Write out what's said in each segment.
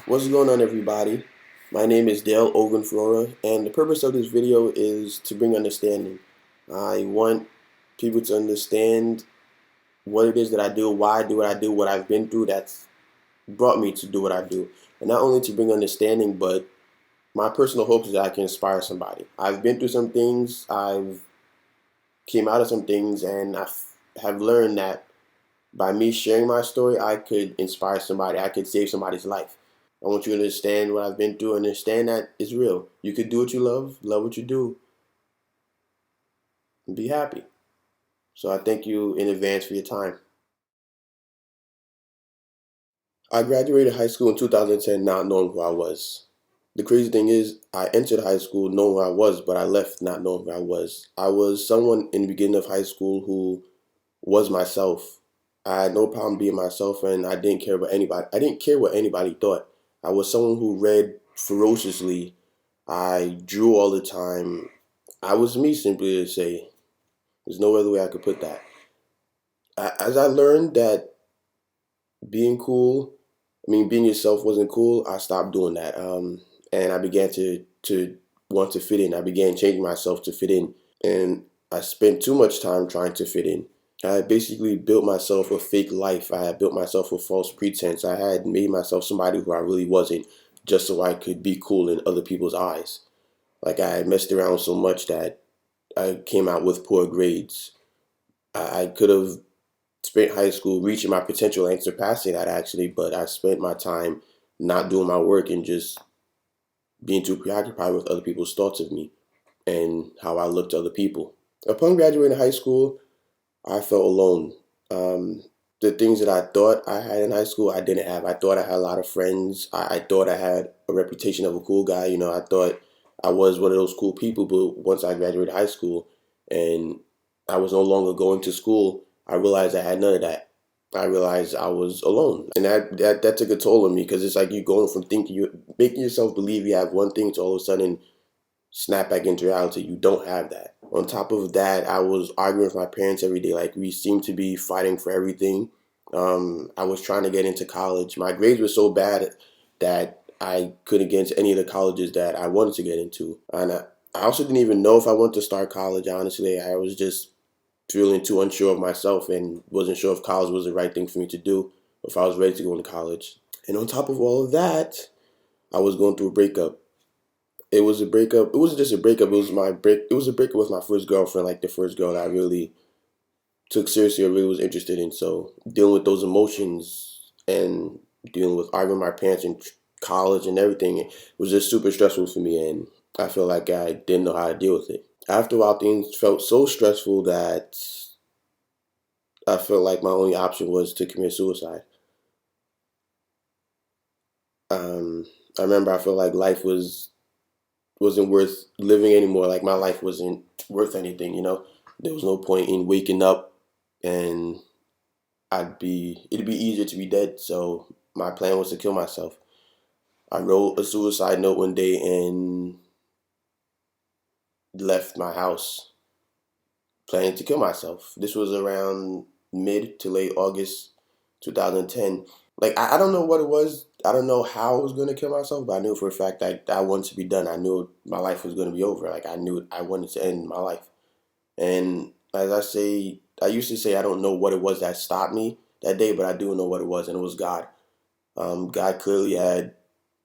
What's going on, everybody? My name is Dale Ogunfowora, and the purpose of this video is to bring understanding. I want people to understand what it is that I do, why I do what I do, what I've been through that's brought me to do what I do. And not only to bring understanding, but my personal hope is that I can inspire somebody. I've been through some things, I've came out of some things, and have learned that by me sharing my story, I could inspire somebody, I could save somebody's life. I want you to understand what I've been through, understand that it's real. You could do what you love what you do, and be happy. So I thank you in advance for your time. I graduated high school in 2010 not knowing who I was. The crazy thing is, I entered high school knowing who I was, but I left not knowing who I was. I was someone in the beginning of high school who was myself. I had no problem being myself, and I didn't care about anybody. I didn't care what anybody thought. I was someone who read ferociously. I drew all the time. I was me, simply to say. There's no other way I could put that. As I learned that being cool, being yourself wasn't cool, I stopped doing that. And I began to want to fit in. I began changing myself to fit in. And I spent too much time trying to fit in. I had basically built myself a fake life. I had built myself a false pretense. I had made myself somebody who I really wasn't, just so I could be cool in other people's eyes. Like, I had messed around so much that I came out with poor grades. I could have spent high school reaching my potential and surpassing that, actually, but I spent my time not doing my work and just being too preoccupied with other people's thoughts of me and how I looked to other people. Upon graduating high school, I felt alone. The things that I thought I had in high school, I didn't have. I thought I had a lot of friends. I thought I had a reputation of a cool guy. I thought I was one of those cool people. But once I graduated high school and I was no longer going to school, I realized I had none of that. I realized I was alone, and that took a toll on me, because it's like you going from thinking you making yourself believe you have one thing to all of a sudden snap back into reality. You don't have that. On top of that, I was arguing with my parents every day. Like, we seemed to be fighting for everything. I was trying to get into college. My grades were so bad that I couldn't get into any of the colleges that I wanted to get into. And I also didn't even know if I wanted to start college, honestly. I was just feeling too unsure of myself and wasn't sure if college was the right thing for me to do, or if I was ready to go into college. And on top of all of that, I was going through a breakup. It was a breakup. It wasn't just a breakup. It was my break. It was a breakup with my first girlfriend, like the first girl that I really took seriously or really was interested in. So dealing with those emotions and dealing with arguing with my parents in college and everything, it was just super stressful for me, and I feel like I didn't know how to deal with it. After a while, things felt so stressful that I felt like my only option was to commit suicide. Um, I remember I felt like life wasn't worth living anymore. Like, my life wasn't worth anything. There was no point in waking up, and it'd be easier to be dead. So my plan was to kill myself. I wrote a suicide note one day and left my house planning to kill myself. This was around mid to late August 2010. Like, I don't know what it was. I don't know how I was going to kill myself, but I knew for a fact that I wanted to be done. I knew my life was going to be over. Like, I knew I wanted to end my life. And as I used to say, I don't know what it was that stopped me that day, but I do know what it was, and it was God. God clearly had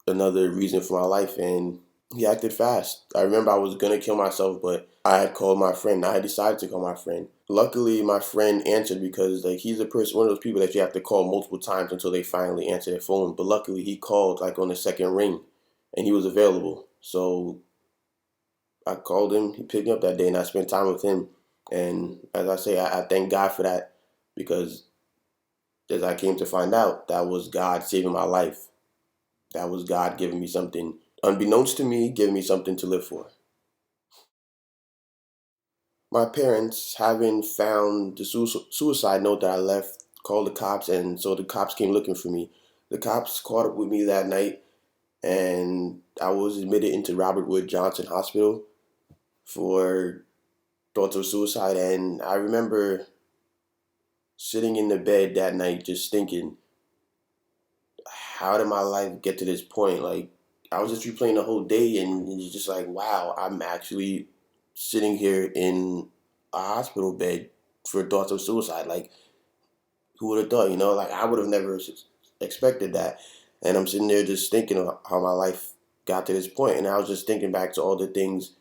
another reason for my life, and he acted fast. I remember I was gonna kill myself, but I had called my friend. I had decided to call my friend. Luckily, my friend answered, because like, he's a person, one of those people that you have to call multiple times until they finally answer their phone. But luckily, he called like on the second ring, and he was available. So I called him. He picked me up that day, and I spent time with him. And as I say, I thank God for that, because as I came to find out, that was God saving my life. That was God giving me something, unbeknownst to me, giving me something to live for. My parents, having found the suicide note that I left, called the cops, and so the cops came looking for me. The cops caught up with me that night, and I was admitted into Robert Wood Johnson Hospital for thoughts of suicide. And I remember sitting in the bed that night just thinking, how did my life get to this point? Like, I was just replaying the whole day, and it's just like, wow, I'm actually sitting here in a hospital bed for thoughts of suicide. Like, who would have thought? Like, I would have never expected that. And I'm sitting there just thinking of how my life got to this point, and I was just thinking back to all the things.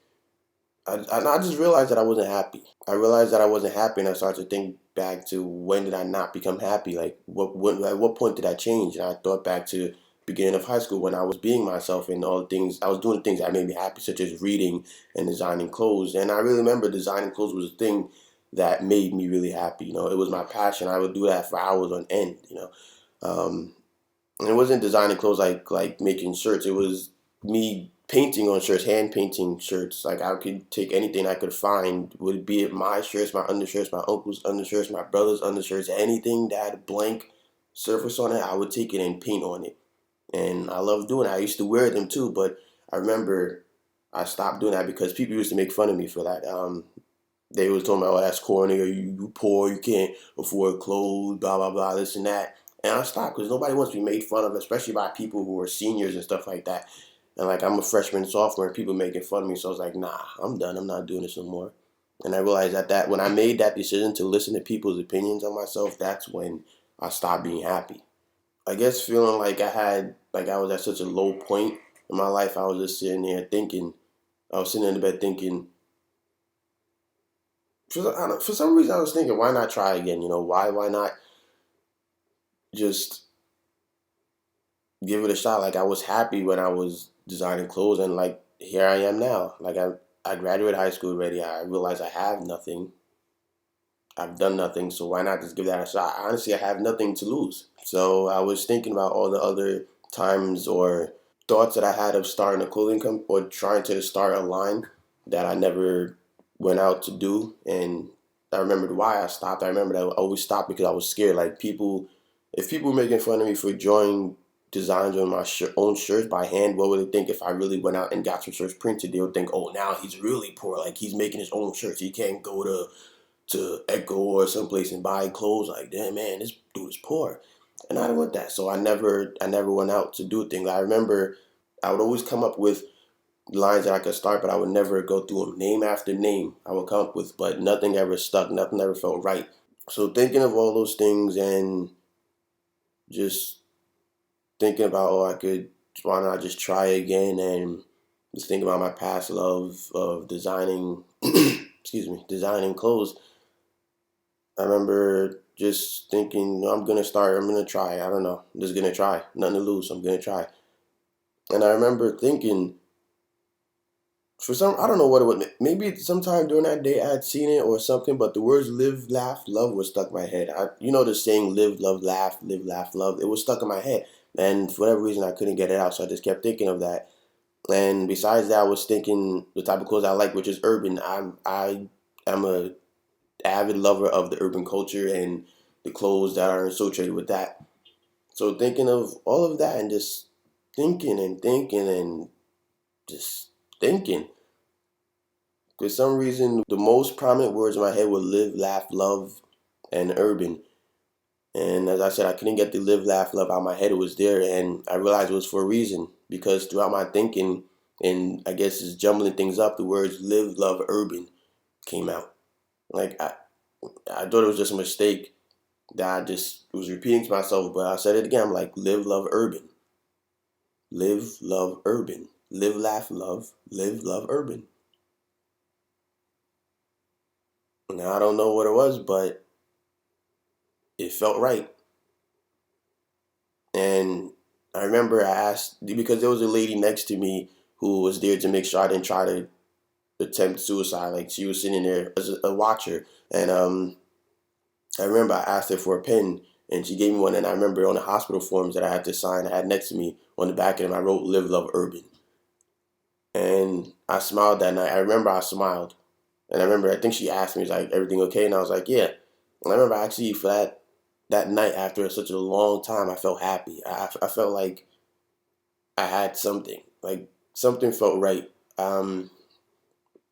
I just realized that I wasn't happy. I realized that I wasn't happy, and I started to think back to when did I not become happy? Like, at what point did I change? And I thought back to beginning of high school when I was being myself and all the things I was doing, the things that made me happy, such as reading and designing clothes. And I really remember designing clothes was a thing that made me really happy. It was my passion. I would do that for hours on end. Um, and it wasn't designing clothes like making shirts. It was me painting on shirts, hand painting shirts. Like, I could take anything I could find, would be it my shirts, my undershirts, my uncle's undershirts, my brother's undershirts, anything that had a blank surface on it, I would take it and paint on it. And I loved doing it. I used to wear them too, but I remember I stopped doing that because people used to make fun of me for that. They was talking about, oh, that's corny, or you poor, you can't afford clothes, blah, blah, blah, this and that. And I stopped because nobody wants to be made fun of, especially by people who are seniors and stuff like that. And like, I'm a freshman, sophomore, and people making fun of me. So I was like, nah, I'm done. I'm not doing this no more. And I realized that when I made that decision to listen to people's opinions on myself, that's when I stopped being happy. I guess feeling like I was at such a low point in my life, I was just sitting there thinking, I was sitting in the bed thinking, for some reason I was thinking, why not try again? Why not just give it a shot? Like, I was happy when I was designing clothes, and like, here I am now. Like, I graduated high school already. I realized I have nothing. I've done nothing, so why not just give that a shot? Honestly, I have nothing to lose. So I was thinking about all the other times or thoughts that I had of starting a clothing company or trying to start a line that I never went out to do. And I remembered why I stopped. I remembered I always stopped because I was scared. Like, if people were making fun of me for drawing designs on my own shirts by hand, what would they think if I really went out and got some shirts printed? They would think, oh, now he's really poor. Like, he's making his own shirts. He can't go to Echo or someplace and buy clothes. Like, damn, man, this dude is poor. And I didn't want that. So I never went out to do things. I remember I would always come up with lines that I could start, but I would never go through them name after name. I would come up with, but nothing ever stuck. Nothing ever felt right. So thinking of all those things and just thinking about, oh, why not just try again, and just thinking about my past love of designing, designing clothes. I remember just thinking, I'm gonna start. I'm gonna try. I don't know. I'm just gonna try. Nothing to lose. I'm gonna try. And I remember thinking, I don't know what it was. Maybe sometime during that day I had seen it or something, but the words "live, laugh, love" was stuck in my head. The saying "live, love, laugh, live, laugh, love." It was stuck in my head, and for whatever reason I couldn't get it out. So I just kept thinking of that. And besides that, I was thinking the type of clothes I like, which is urban. I'm a avid lover of the urban culture and the clothes that are associated with that. So thinking of all of that and just thinking and thinking and just thinking. For some reason, the most prominent words in my head were live, laugh, love, and urban. And as I said, I couldn't get the live, laugh, love out of my head. It was there, and I realized it was for a reason. Because throughout my thinking, and I guess just jumbling things up, the words live, love, urban came out. Like, I thought it was just a mistake that I just was repeating to myself, but I said it again. I'm like, live, love, urban. Live, love, urban. Live, laugh, love. Live, love, urban. Now, I don't know what it was, but it felt right. And I remember I asked, because there was a lady next to me who was there to make sure I didn't try to attempt suicide. Like, she was sitting there as a watcher. And I remember I asked her for a pen, and she gave me one. And I remember on the hospital forms that I had to sign, I had next to me on the back of them, I wrote "Live, Love, Urban." And I smiled that night. I remember I smiled. And I remember, I think she asked me, is like, everything okay? And I was like, yeah. And I remember actually for that night, after such a long time, I felt happy. I felt like I had something. Like, something felt right.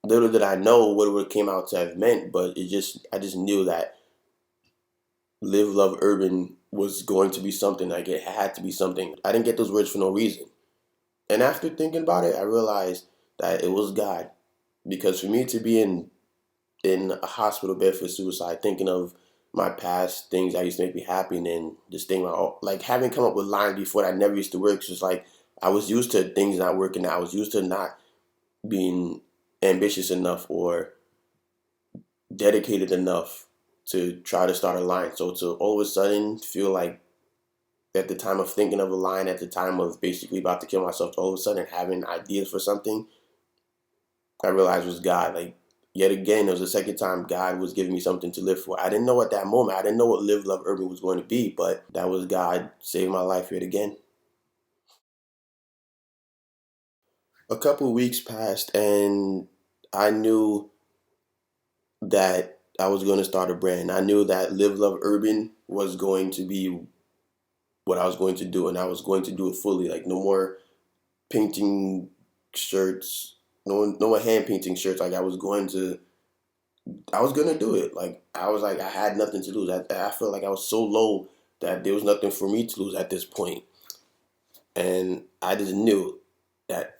Little did I know what it would have came out to have meant, but I just knew that live, love, urban was going to be something. Like it had to be something. I didn't get those words for no reason. And after thinking about it, I realized that it was God. Because for me to be in a hospital bed for suicide, thinking of my past things that used to make me happy, and then this thing like having come up with lines before that never used to work. It's just like I was used to things not working out. I was used to not being ambitious enough or dedicated enough to try to start a line. So to all of a sudden feel like at the time of thinking of a line, at the time of basically about to kill myself, to all of a sudden having ideas for something, I realized was God. Like yet again, it was the second time God was giving me something to live for. I didn't know at that moment. I didn't know what Live Love Urban was going to be, but that was God saving my life yet again. A couple of weeks passed, and I knew that I was going to start a brand. I knew that Live Love Urban was going to be what I was going to do, and I was going to do it fully. Like no more painting shirts, no more hand painting shirts. Like I was gonna do it. Like I had nothing to lose. I felt like I was so low that there was nothing for me to lose at this point, and I just knew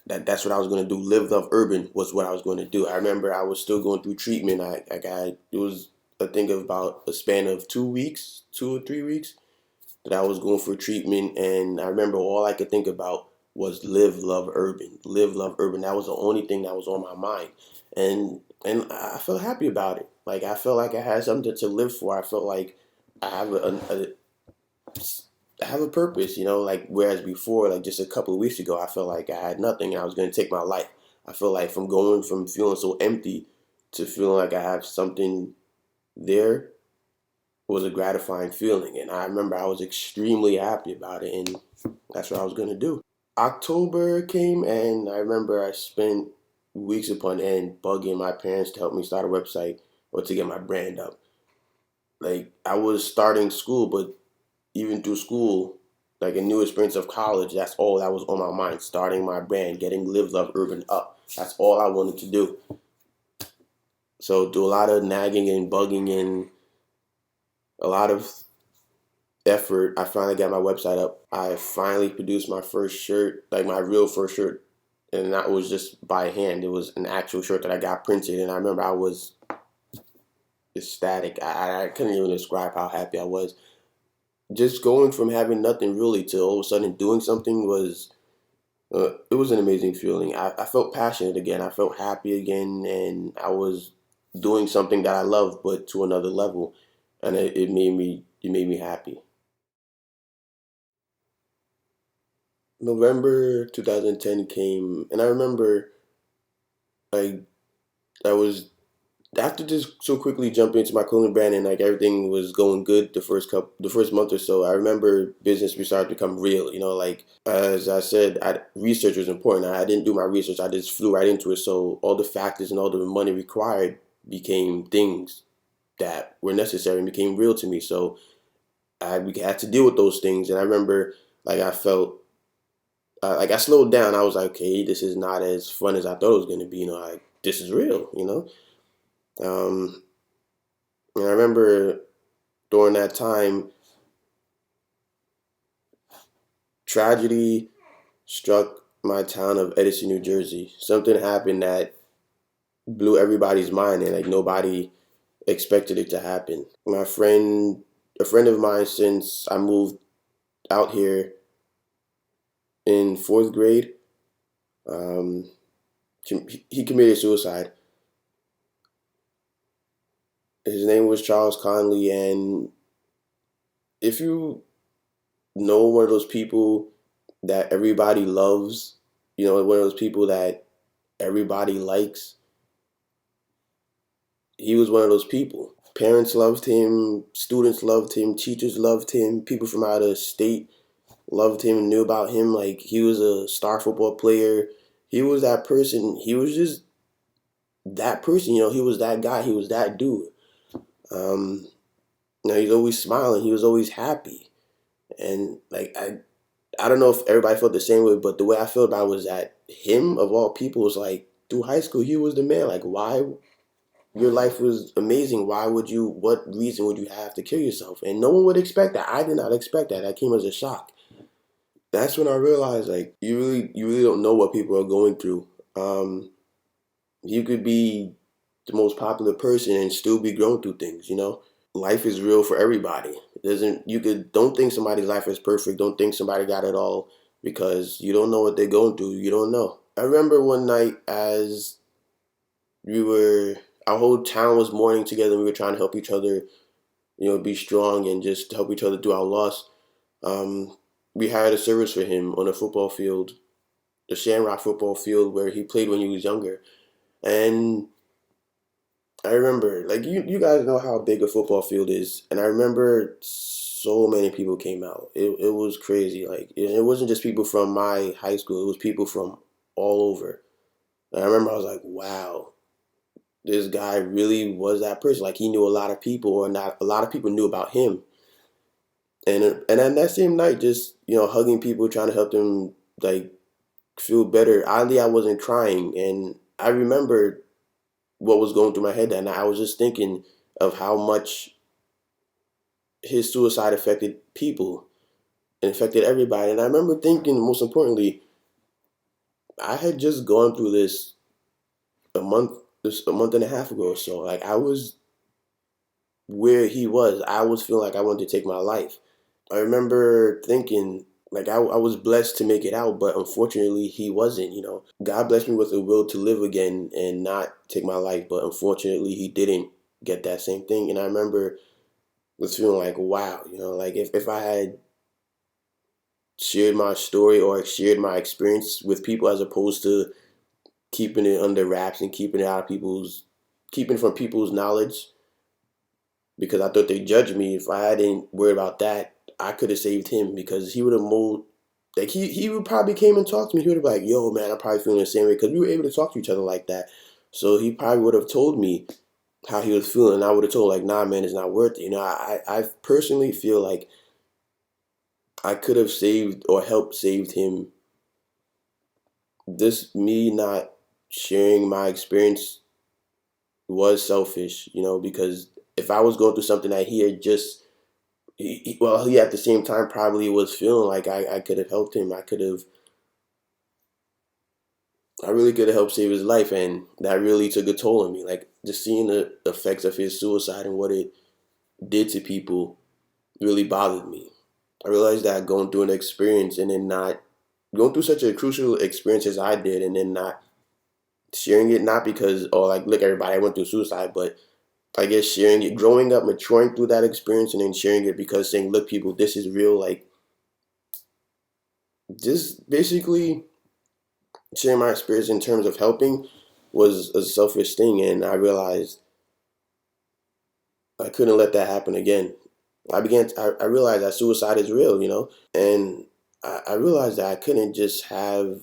that's what I was gonna do. Live Love Urban was what I was going to do. I remember I was still going through treatment. I got it was a thing of about a span of 2 weeks, 2 or 3 weeks that I was going for treatment, and I remember all I could think about was Live Love Urban, Live Love Urban. That was the only thing that was on my mind, and I felt happy about it. Like I felt like I had something to live for. I felt like I have I have a purpose, you know. Like whereas before, like just a couple of weeks ago, I felt like I had nothing and I was going to take my life. I feel like from going from feeling so empty to feeling like I have something there was a gratifying feeling, and I remember I was extremely happy about it, and that's what I was gonna do. October came, and I remember I spent weeks upon end bugging my parents to help me start a website or to get my brand up. Like I was starting school, but even through school, like a new experience of college, that's all that was on my mind. Starting my brand, getting Live Love Urban up. That's all I wanted to do. So do a lot of nagging and bugging and a lot of effort, I finally got my website up. I finally produced my first shirt, like my real first shirt. And that was just by hand. It was an actual shirt that I got printed. And I remember I was ecstatic. I couldn't even describe how happy I was. Just going from having nothing really to all of a sudden doing something was, it was an amazing feeling. I felt passionate again. I felt happy again. And I was doing something that I love, but to another level. And it made me happy. November 2010 came, and I remember like I was after just so quickly jumping into my clothing brand and like everything was going good the first month or so. I remember business started to become real. You know, like as I said, research was important. I didn't do my research. I just flew right into it. So all the factors and all the money required became things that were necessary and became real to me. So we had to deal with those things, and I remember like I felt like I slowed down. I was like, okay, this is not as fun as I thought it was going to be. You know, like this is real. You know, um, and I remember during that time, tragedy struck my town of Edison, New Jersey. Something happened that blew everybody's mind, and like nobody expected it to happen. A friend of mine, since I moved out here in fourth grade, um, he committed suicide. His name was Charles Conley, and if you know one of those people that everybody loves, you know, one of those people that everybody likes, he was one of those people. Parents loved him, students loved him, teachers loved him, people from out of state loved him, knew about him. Like he was a star football player. He was that person. He was just that person, you know, he was that guy, he was that dude. Um, you know, he's always smiling, he was always happy. And like I don't know if everybody felt the same way, but the way I felt about it was that him of all people was like through high school he was the man. Like your life was amazing. What reason would you have to kill yourself? And no one would expect that. I did not expect that. That came as a shock. That's when I realized, like, you really don't know what people are going through. You could be the most popular person and still be going through things, you know? Life is real for everybody. It doesn't you could don't think somebody's life is perfect. Don't think somebody got it all because you don't know what they're going through. You don't know. I remember one night as we were our whole town was mourning together and we were trying to help each other, be strong and just help each other through our loss. We hired a service for him on a football field, the Shamrock football field where he played when he was younger. And I remember, like you guys know how big a football field is, and I remember so many people came out. It was crazy. Like it wasn't just people from my high school; it was people from all over. And I remember I was like, wow, this guy really was that person. Like he knew a lot of people, or not a lot of people knew about him. And then that same night, just hugging people, trying to help them like feel better. Oddly, I wasn't crying, and I remember what was going through my head that night. I was just thinking of how much his suicide affected people and affected everybody. And I remember thinking, most importantly, I had just gone through a month, a month and a half ago or so. Like I was where he was. I was feeling like I wanted to take my life. I remember thinking, like I was blessed to make it out, but unfortunately he wasn't. God blessed me with a will to live again and not take my life, but unfortunately he didn't get that same thing. And I remember was feeling like, wow, like if I had shared my story or shared my experience with people as opposed to keeping it under wraps and keeping it from people's knowledge because I thought they judged me. If I hadn't worried about that, I could have saved him because he would have moved. Like he would probably came and talked to me. He would have been like, yo, man, I'm probably feeling the same way because we were able to talk to each other like that. So he probably would have told me how he was feeling. And I would have told like, nah, man, it's not worth it. I personally feel like I could have saved or helped saved him. This me not sharing my experience was selfish, because if I was going through something that he had just, he at the same time probably was feeling like I could have helped him. I really could have helped save his life, and that really took a toll on me. Like just seeing the effects of his suicide and what it did to people really bothered me. I realized that going through an experience and then not going through such a crucial experience as I did, and then not sharing it, not because, oh, like, look, everybody, I went through suicide, but I guess sharing it, growing up, maturing through that experience, and then sharing it because saying, look, people, this is real. Like, just basically sharing my experience in terms of helping was a selfish thing, and I realized I couldn't let that happen again. I realized that suicide is real, and I realized that I couldn't just have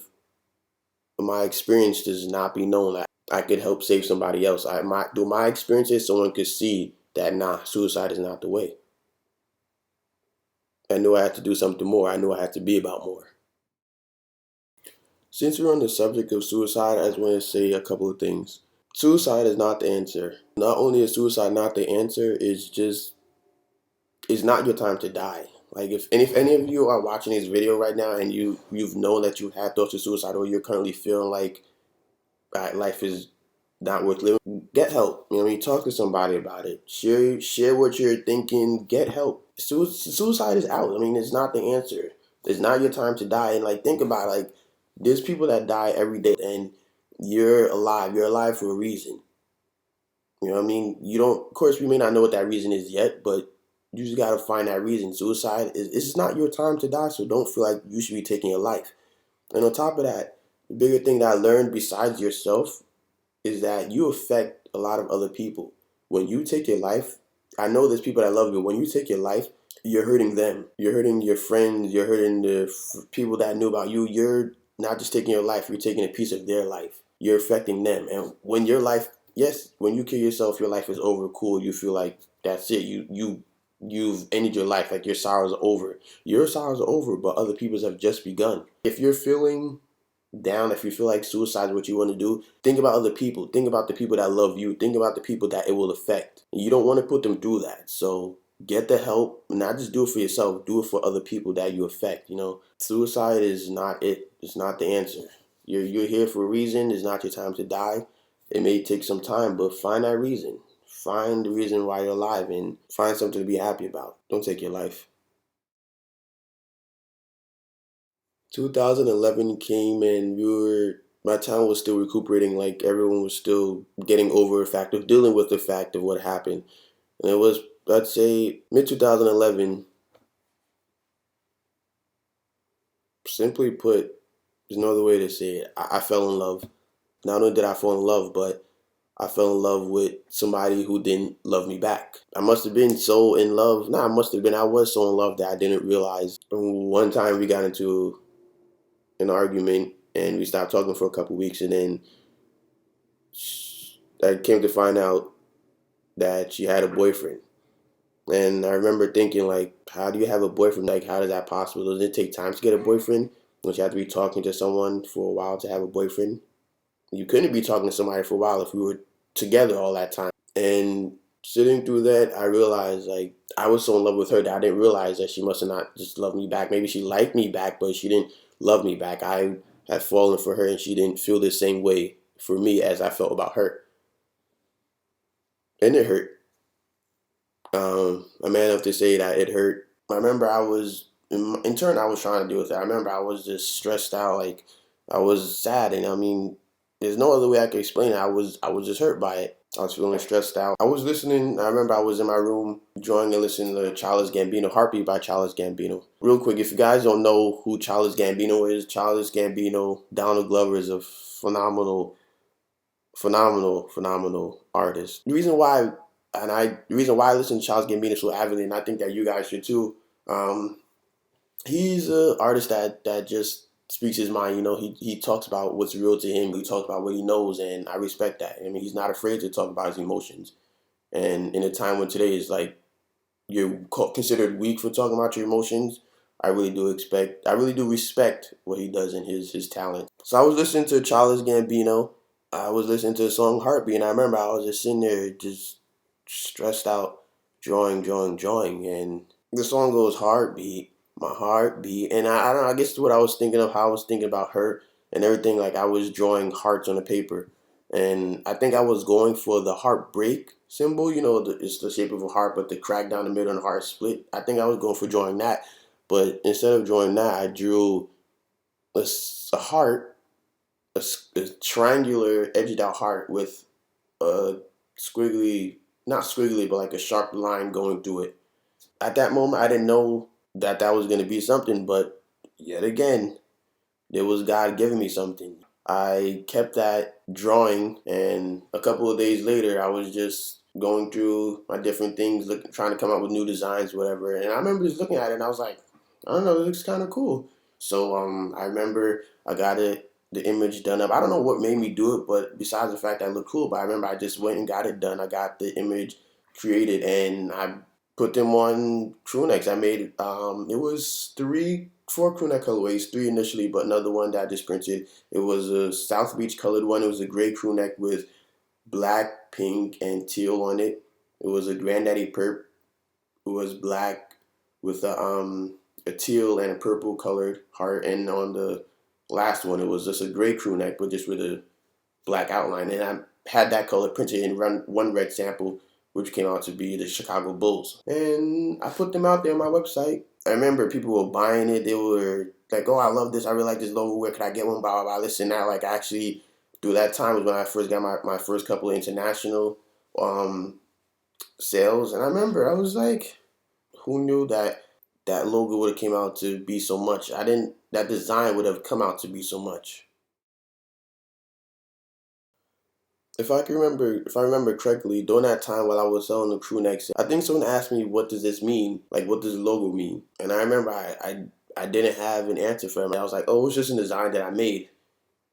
my experience does not be known. I could help save somebody else. Through my experiences, someone could see that suicide is not the way. I knew I had to do something more. I knew I had to be about more. Since we're on the subject of suicide, I just want to say a couple of things. Suicide is not the answer. Not only is suicide not the answer, it's not your time to die. Like if any of you are watching this video right now and you've known that you had thoughts of suicide or you're currently feeling like life is not worth living, get help. Talk to somebody about it. Share what you're thinking. Get help. Suicide is out. It's not the answer. It's not your time to die. And think about it, there's people that die every day, and you're alive. You're alive for a reason. You know what I mean? You don't. Of course, we may not know what that reason is yet, but you just gotta find that reason. Suicide is. It's not your time to die, so don't feel like you should be taking your life. And on top of that, the bigger thing that I learned besides yourself is that you affect a lot of other people. When you take your life, I know there's people that love you. When you take your life, you're hurting them. You're hurting your friends. You're hurting the people that knew about you. You're not just taking your life, you're taking a piece of their life. You're affecting them. And when your life, yes, when you kill yourself, your life is over. Cool. You feel like that's it. You've ended your life. Like your sorrows are over. Your sorrows are over, but other people's have just begun. If you're feeling down, if you feel like suicide is what you want to do, think about other people. Think about the people that love you. Think about the people that it will affect. You don't want to put them through that. So get the help. Not just do it for yourself. Do it for other people that you affect. Suicide is not it. It's not the answer. You're here for a reason. It's not your time to die. It may take some time, but find that reason. Find the reason why you're alive and find something to be happy about. Don't take your life. 2011 came and my town was still recuperating, like everyone was still getting over the fact of dealing with the fact of what happened. And it was, I'd say, mid 2011, simply put, there's no other way to say it. I fell in love. Not only did I fall in love, but I fell in love with somebody who didn't love me back. I must have been so in love. I was so in love that I didn't realize. One time we got into an argument and we stopped talking for a couple weeks, and then I came to find out that she had a boyfriend. And I remember thinking, like, how do you have a boyfriend? Like, how is that possible? Does it take time to get a boyfriend? Don't you have to be talking to someone for a while to have a boyfriend? You couldn't be talking to somebody for a while if we were together all that time. And sitting through that, I realized, like, I was so in love with her that I didn't realize that she must have not just loved me back. Maybe she liked me back, but she didn't love me back. I had fallen for her and she didn't feel the same way for me as I felt about her. And it hurt. I'm man enough to say that it hurt. I remember in turn, I was trying to deal with it. I remember I was just stressed out, like I was sad, and I mean, there's no other way I can explain it. I was just hurt by it. I was feeling stressed out. I was listening. I remember I was in my room drawing and listening to Childish Gambino, Heartbeat by Childish Gambino. Real quick, if you guys don't know who Childish Gambino is, Childish Gambino, Donald Glover is a phenomenal artist. The reason why I listen to Childish Gambino so avidly, and I think that you guys should too. He's an artist that just speaks his mind. He talks about what's real to him. He talks about what he knows, and I respect that. I mean, he's not afraid to talk about his emotions. And in a time when today is like you're considered weak for talking about your emotions, I really do respect what he does and his talent. So I was listening to Childish Gambino. I was listening to the song Heartbeat, and I remember I was just sitting there just stressed out, drawing, and the song goes heartbeat, my heartbeat, and I don't know, I guess what I was thinking of, how I was thinking about her and everything, like I was drawing hearts on the paper, and I think I was going for the heartbreak symbol, it's the shape of a heart, but the crack down the middle and the heart split. I think I was going for drawing that, but instead of drawing that, I drew a heart, a triangular edged out heart with a squiggly, not squiggly, but like a sharp line going through it. At that moment, I didn't know that was going to be something, but yet again, it was God giving me something. I kept that drawing, and a couple of days later, I was just going through my different things, trying to come up with new designs, whatever. And I remember just looking at it, and I was like, I don't know, it looks kind of cool. So I remember I got the image done up. I don't know what made me do it, but besides the fact that it looked cool, but I remember I just went and got it done. I got the image created, and I put them on crew necks. I made it was 4 crew neck colorways, 3 initially, but another one that I just printed. It was a South Beach colored one. It was a gray crew neck with black, pink, and teal on it. It was a Granddaddy Perp. It was black with a teal and a purple colored heart, and on the last one it was just a gray crew neck, but just with a black outline. And I had that color printed in one red sample, which came out to be the Chicago Bulls. And I put them out there on my website. I remember people were buying it. They were like, "Oh, I love this. I really like this logo. Where could I get one?" Blah, blah, blah. This and that. Like, actually, through that time was when I first got my first couple of international sales. And I remember I was like, who knew that logo would have came out to be so much? That design would have come out to be so much. If I remember correctly, during that time while I was selling the crew necks, I think someone asked me, "What does this mean? Like, what does the logo mean?" And I remember I didn't have an answer for him. I was like, "Oh, it's just a design that I made."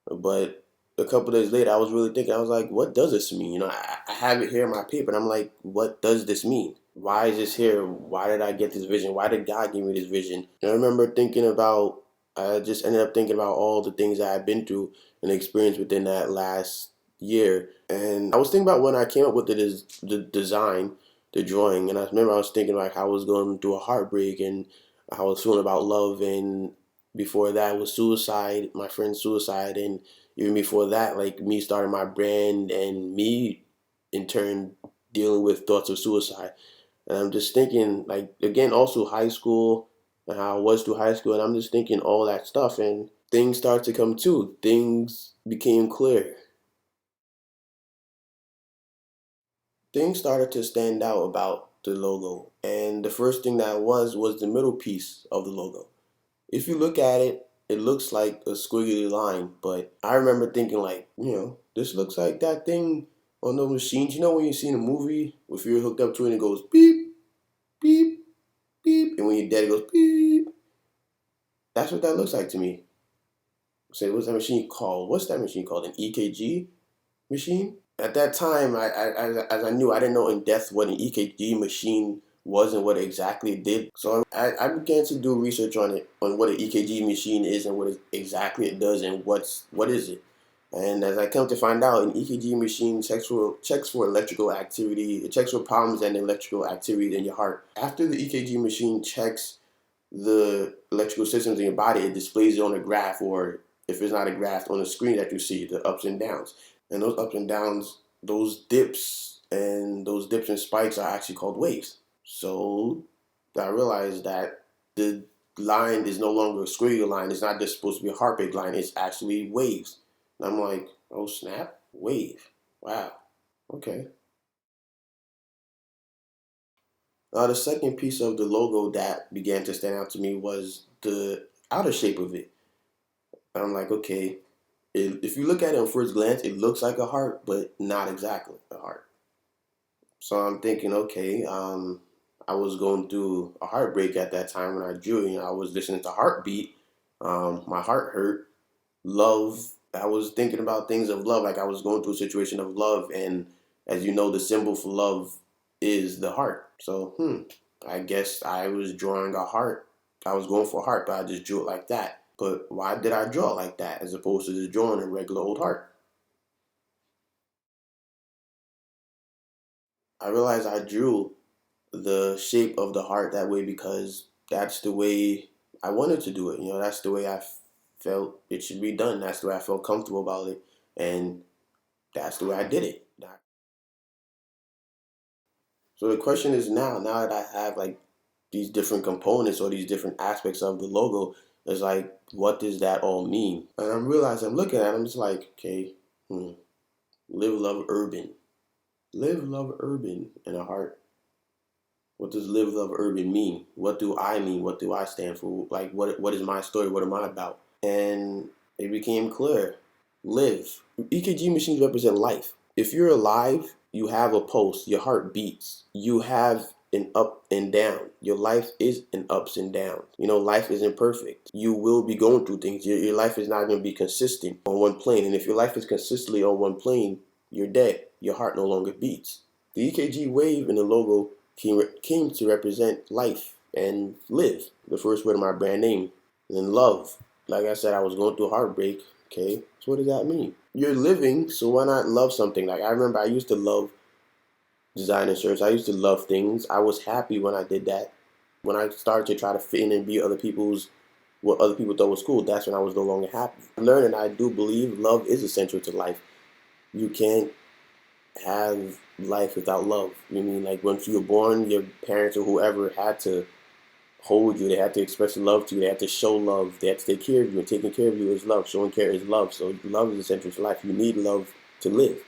But a couple days later, I was really thinking. I was like, "What does this mean?" I have it here in my paper, and I'm like, "What does this mean? Why is this here? Why did I get this vision? Why did God give me this vision?" And I remember thinking about I just ended up thinking about all the things that I've been through and experienced within that last year. And I was thinking about when I came up with the design, the drawing, and I remember I was thinking like how I was going through a heartbreak and how I was feeling about love, and before that was suicide, my friend's suicide, and even before that, like me starting my brand and me in turn dealing with thoughts of suicide. And I'm just thinking, like, again, also high school and how I was through high school. And I'm just thinking all that stuff. And things started to come too. Things became clear. Things started to stand out about the logo. And the first thing that was the middle piece of the logo. If you look at it, it looks like a squiggly line. But I remember thinking, like, this looks like that thing on those machines. You know, when you see in a movie, if you're hooked up to it and it goes beep, beep, beep, and when you're dead, it goes beep. That's what that looks like to me. Say, what's that machine called? What's that machine called? An EKG machine? At that time, as I knew, I didn't know in depth what an EKG machine was and what it exactly did. So I began to do research on it, on what an EKG machine is and exactly it does and what is it. And as I come to find out, an EKG machine checks for electrical activity. It checks for problems and electrical activity in your heart. After the EKG machine checks the electrical systems in your body, it displays it on a graph, or if it's not a graph, on a screen that you see, the ups and downs. And those ups and downs, those dips and spikes are actually called waves. So I realized that the line is no longer a squiggly line. It's not just supposed to be a heartbeat line. It's actually waves. And I'm like, oh snap, wave. Wow. Okay. The second piece of the logo that began to stand out to me was the outer shape of it. I'm like, okay, if you look at it on first glance, it looks like a heart, but not exactly a heart. So I'm thinking, okay, I was going through a heartbreak at that time when I drew. I was listening to Heartbeat. My heart hurt. Love. I was thinking about things of love, like I was going through a situation of love, and as you know, the symbol for love is the heart. So, I guess I was drawing a heart. I was going for a heart, but I just drew it like that. But why did I draw it like that as opposed to just drawing a regular old heart? I realized I drew the shape of the heart that way because that's the way I wanted to do it. That's the way I felt it should be done. That's the way I felt comfortable about it. And that's the way I did it. So the question is now that I have like these different components or these different aspects of the logo, is like, what does that all mean? And I'm realizing, I'm looking at it, I'm just like, okay, live, love, urban. Live, love, urban in a heart. What does live, love, urban mean? What do I mean? What do I stand for? Like, what is my story? What am I about? And it became clear. Live. EKG machines represent life. If you're alive, you have a pulse. Your heart beats. You have an up and down. Your life is an ups and downs. Life isn't perfect. You will be going through things. Your life is not going to be consistent on one plane. And if your life is consistently on one plane, you're dead. Your heart no longer beats. The EKG wave in the logo came to represent life and live, the first word of my brand name. And love. Like I said, I was going through heartbreak. Okay, so what does that mean? You're living, so why not love something? Like, I remember I used to love designer shirts. I used to love things. I was happy when I did that. When I started to try to fit in and be what other people thought was cool, that's when I was no longer happy. I learned, and I do believe love is essential to life. You can't have life without love. Like, once you were born, your parents or whoever had to hold you. They had to express love to you. They had to show love. They had to take care of you. And taking care of you is love. Showing care is love. So love is essential to life. You need love to live.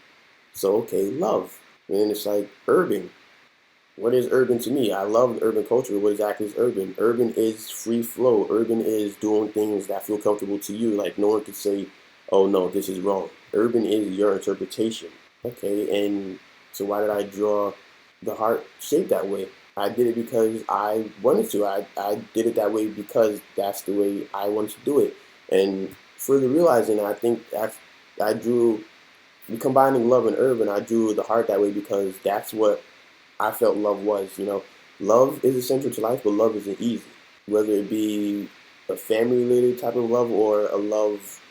So, okay, love. And then it's like urban. What is urban to me? I love urban culture. What exactly is urban? Urban is free flow. Urban is doing things that feel comfortable to you. Like, no one could say, oh no, this is wrong. Urban is your interpretation. Okay, and so why did I draw the heart shaped that way? I did it because I wanted to. I did it that way because that's the way I wanted to do it. And further realizing, I think I drew, combining love and urban, I drew the heart that way because that's what I felt love was. Love is essential to life, but love isn't easy. Whether it be a family related type of love or a love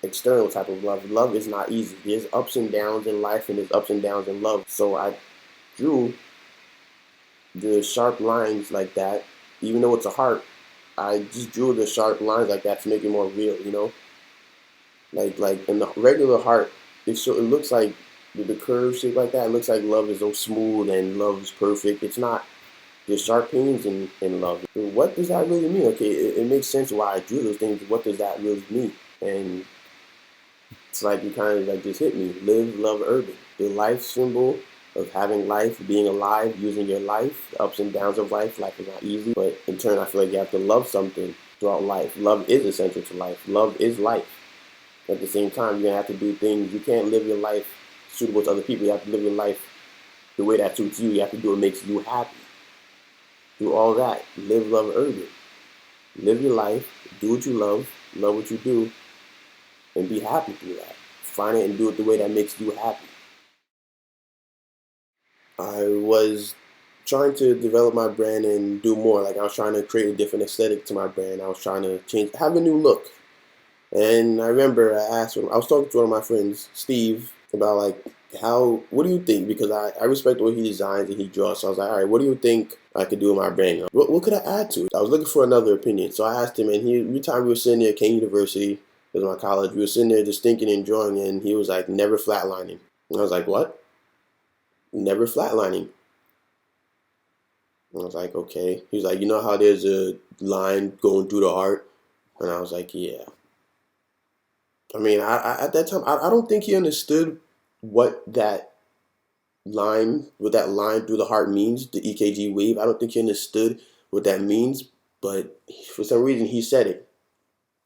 external type of love. Love is not easy. There's ups and downs in life and there's ups and downs in love. So I drew the sharp lines like that, even though it's a heart. I just drew the sharp lines like that to make it more real, you know. Like in the regular heart, it looks like the curve shape like that. It looks like love is so smooth and love is perfect. It's not. There's sharp pains in love. What does that really mean? Okay, it makes sense why I drew those things. What does that really mean? And it's like you kind of like just hit me. Live, love, urban. The life symbol of having life, being alive, using your life, the ups and downs of life. Life is not easy, but in turn, I feel like you have to love something throughout life. Love is essential to life. Love is life. At the same time, you're gonna have to do things. You can't live your life suitable to other people. You have to live your life the way that suits you. You have to do what makes you happy. Do all that. Live, love, urban. Live your life. Do what you love what you do, and be happy through that. Find it and do it the way that makes you happy. I was trying to develop my brand and do more. Like I was trying to create a different aesthetic to my brand. I was trying to have a new look. And I remember I was talking to one of my friends, Steve, about like what do you think? Because I respect what he designs and he draws. So I was like, all right, what do you think I could do with my brand? What could I add to it? I was looking for another opinion. So I asked him, and every time we were sitting there at Kane University, it was my college, we were sitting there just thinking and drawing, and he was like, never flatlining. And I was like, what? Never flatlining. And I was like, okay. He was like, you know how there's a line going through the heart? And I was like, yeah. I mean, at that time, I don't think he understood what what that line through the heart means, the EKG wave. I don't think he understood what that means, but for some reason he said it.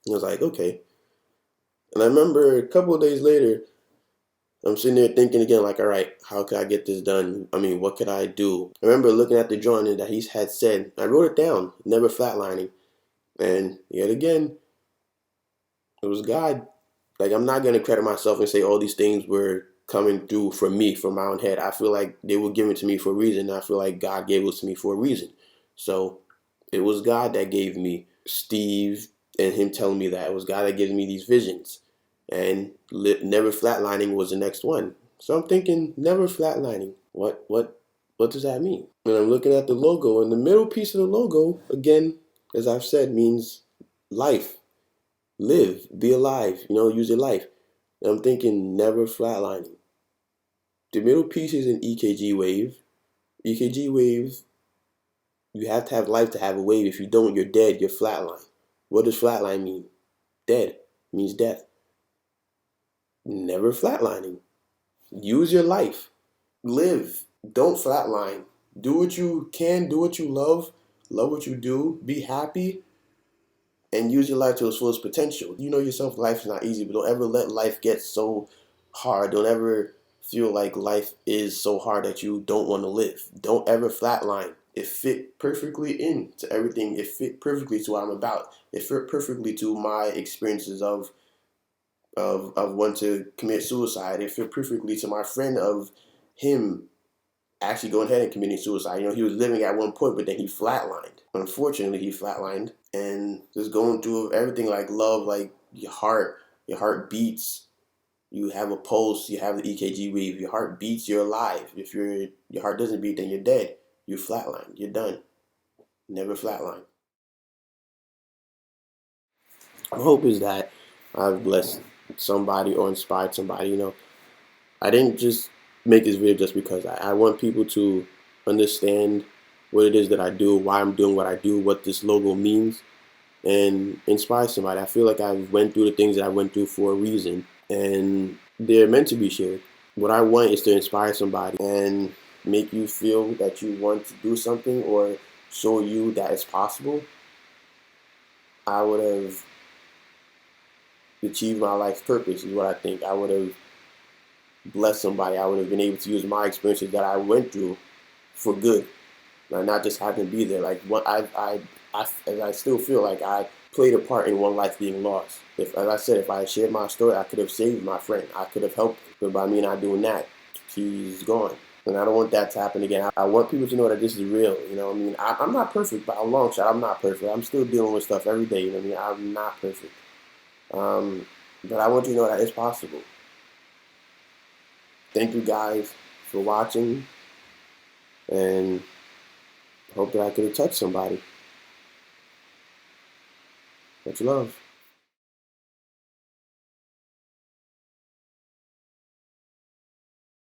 I was like, okay. And I remember a couple of days later, I'm sitting there thinking again, like, all right, how could I get this done? I mean, what could I do? I remember looking at the drawing that he had said. I wrote it down, never flatlining. And yet again, it was God. Like, I'm not going to credit myself and say all these things were coming through from me, from my own head. I feel like they were given to me for a reason. I feel like God gave it to me for a reason. So it was God that gave me Steve and him telling me that. It was God that gave me these visions. And never flatlining was the next one. So I'm thinking, never flatlining. What does that mean? When I'm looking at the logo, and the middle piece of the logo, again, as I've said, means life. Live, be alive, use your life. And I'm thinking never flatlining. The middle piece is an EKG wave. EKG wave, you have to have life to have a wave. If you don't, you're dead, you're flatline. What does flatline mean? Dead. It means death. Never flatlining. Use your life. Live. Don't flatline. Do what you can, do what you love what you do, be happy, and use your life to its fullest potential. You know yourself, life is not easy, but don't ever let life get so hard. Don't ever feel like life is so hard that you don't want to live. Don't ever flatline. It fit perfectly into everything. It fit perfectly to what I'm about. It fit perfectly to my experiences of wanting to commit suicide. It fit perfectly to my friend of him actually going ahead and committing suicide. He was living at one point, but then he flatlined. Unfortunately, he flatlined, and just going through everything like love, like your heart beats. You have a pulse. You have the EKG wave. Your heart beats. You're alive. If your heart doesn't beat, then you're dead. You're flatlined. You're done. Never flatline. My hope is that I've blessed somebody or inspired somebody. I didn't just make this video just because I want people to understand what it is that I do, why I'm doing what I do, what this logo means, and inspire somebody. I feel like I went through the things that I went through for a reason, and they're meant to be shared. What I want is to inspire somebody and make you feel that you want to do something or show you that it's possible. I would have achieved my life's purpose, is what I think. I would have blessed somebody. I would have been able to use my experiences that I went through for good, not just happen to be there. Like what I still feel like I played a part in one life being lost. As I said, if I had shared my story, I could have saved my friend. I could have helped him. But by me not doing that, he's gone. And I don't want that to happen again. I want people to know that this is real. You know what I mean? I'm not perfect by a long shot. I'm not perfect. I'm still dealing with stuff every day. You know what I mean? I'm not perfect. But I want you to know that it's possible. Thank you guys for watching, and hope that I could have touched somebody. Much love.